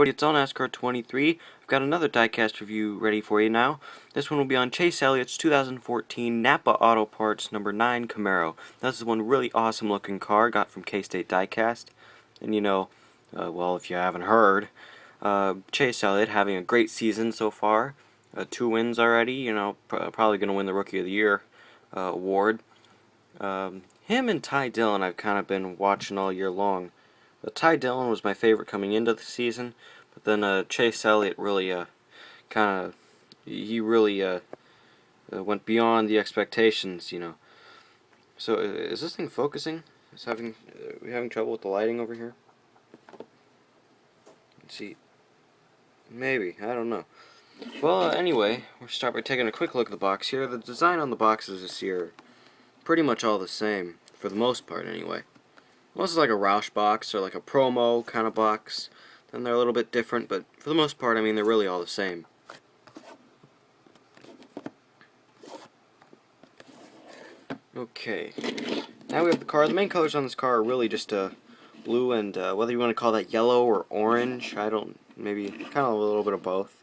everybody, it's on Nascar 23. I've got another diecast review ready for you now. This one will be on Chase Elliott's 2014 NAPA Auto Parts number 9 Camaro. This is one really awesome looking car got from K-State Diecast. And well, if you haven't heard, Chase Elliott having a great season so far. 2 wins already, probably going to win the Rookie of the Year award. Him and Ty Dillon I've kind of been watching all year long. Ty Dillon was my favorite coming into the season, but then Chase Elliott really went beyond the expectations, So is this thing focusing? Are we having trouble with the lighting over here? Let's see. Maybe, I don't know. Well, anyway, we'll start by taking a quick look at the box here. The design on the boxes this year are pretty much all the same, for the most part anyway. Unless it's like a Roush box or like a promo kind of box, then they're a little bit different, but for the most part, I mean, they're really all the same. Okay, now we have the car. The main colors on this car are really just blue and whether you want to call that yellow or orange, maybe kind of a little bit of both.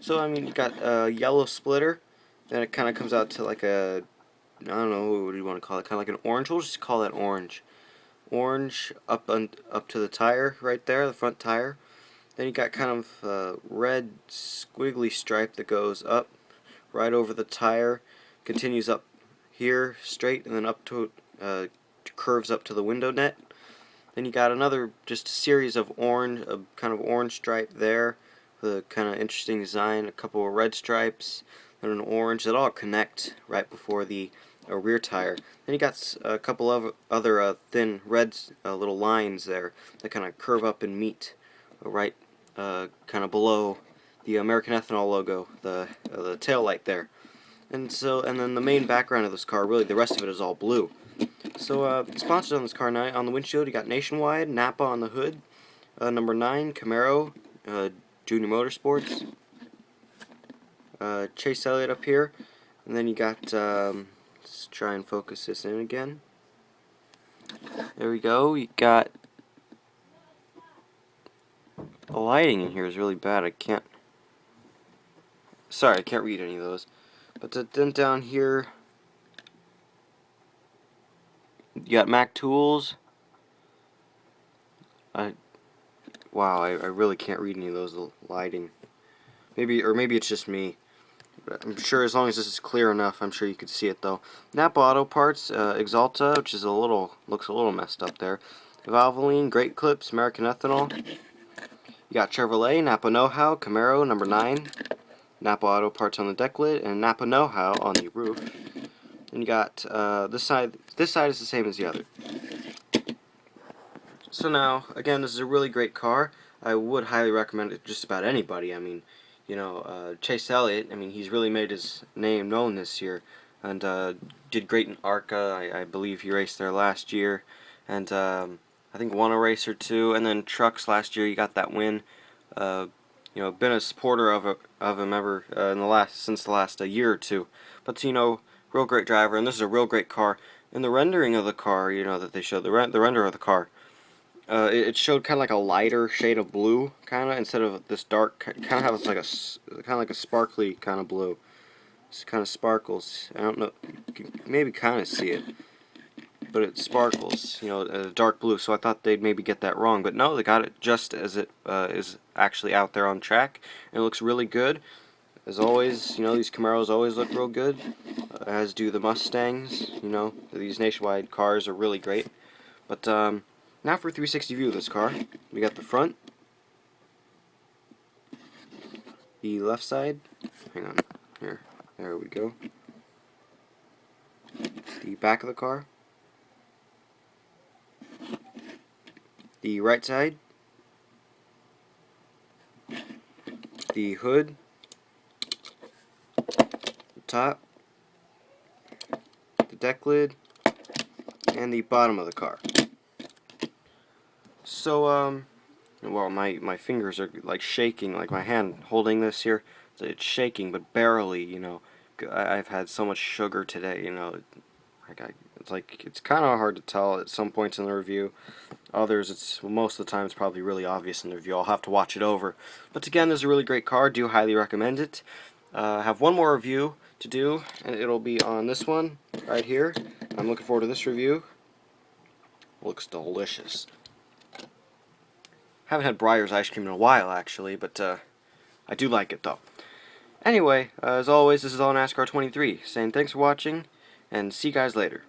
So, I mean, you got a yellow splitter, then it kind of comes out to like I don't know, what do you want to call it, kind of like an orange. We'll just call that orange. Orange up to the tire right there, the front tire. Then you got kind of a red squiggly stripe that goes up right over the tire, continues up here straight, and then up to curves up to the window net. Then you got another just a series of orange, a kind of orange stripe there, with a kind of interesting design. A couple of red stripes, then an orange that all connect right before the rear tire. Then you got a couple of other thin red little lines there that kind of curve up and meet right kind of below the American Ethanol logo, the tail light there. And then the main background of this car, really the rest of it is all blue. So sponsored on this car on the windshield, you got Nationwide, NAPA on the hood, number 9 Camaro, Junior Motorsports, Chase Elliott up here, and then you got let's try and focus this in again. There we go. You got the lighting in here is really bad. I can't read any of those. But then down here you got Mac Tools. Wow, I really can't read any of those lighting. Maybe it's just me. I'm sure as long as this is clear enough, I'm sure you could see it though. NAPA Auto Parts, Exalta, which is looks a little messed up there. Valvoline, Great Clips, American Ethanol. You got Chevrolet, NAPA Know-How, Camaro, number 9. NAPA Auto Parts on the deck lid, and NAPA Know-How on the roof. And you got this side is the same as the other. So now, again, this is a really great car. I would highly recommend it to just about anybody. I mean, Chase Elliott, I mean, he's really made his name known this year, and did great in ARCA. I believe he raced there last year, and I think won a race or two. And then trucks last year, he got that win. Been a supporter of him ever since the last year or two. But real great driver, and this is a real great car. In the rendering of the car, that they showed the render of the car. It showed kind of like a lighter shade of blue, kind of, instead of this dark, kind of like a sparkly kind of blue. It kind of sparkles. I don't know, you can maybe kind of see it, but it sparkles, a dark blue. So I thought they'd maybe get that wrong, but no, they got it just as it is actually out there on track, and it looks really good. As always, these Camaros always look real good, as do the Mustangs. These Nationwide cars are really great. But now for a 360 view of this car. We got the front, the left side, hang on, there we go, the back of the car, the right side, the hood, the top, the deck lid, and the bottom of the car. So, well, my fingers are like shaking, like my hand holding this here, it's shaking, but barely, I've had so much sugar today, it's kind of hard to tell at some points in the review. Others, it's most of the time it's probably really obvious in the review. I'll have to watch it over. But again, this is a really great car. Do highly recommend it. I have one more review to do, and it'll be on this one right here. I'm looking forward to this review. Looks delicious. Haven't had Breyer's ice cream in a while, actually, but I do like it, though. Anyway, as always, this is all NASCAR 23, saying thanks for watching, and see you guys later.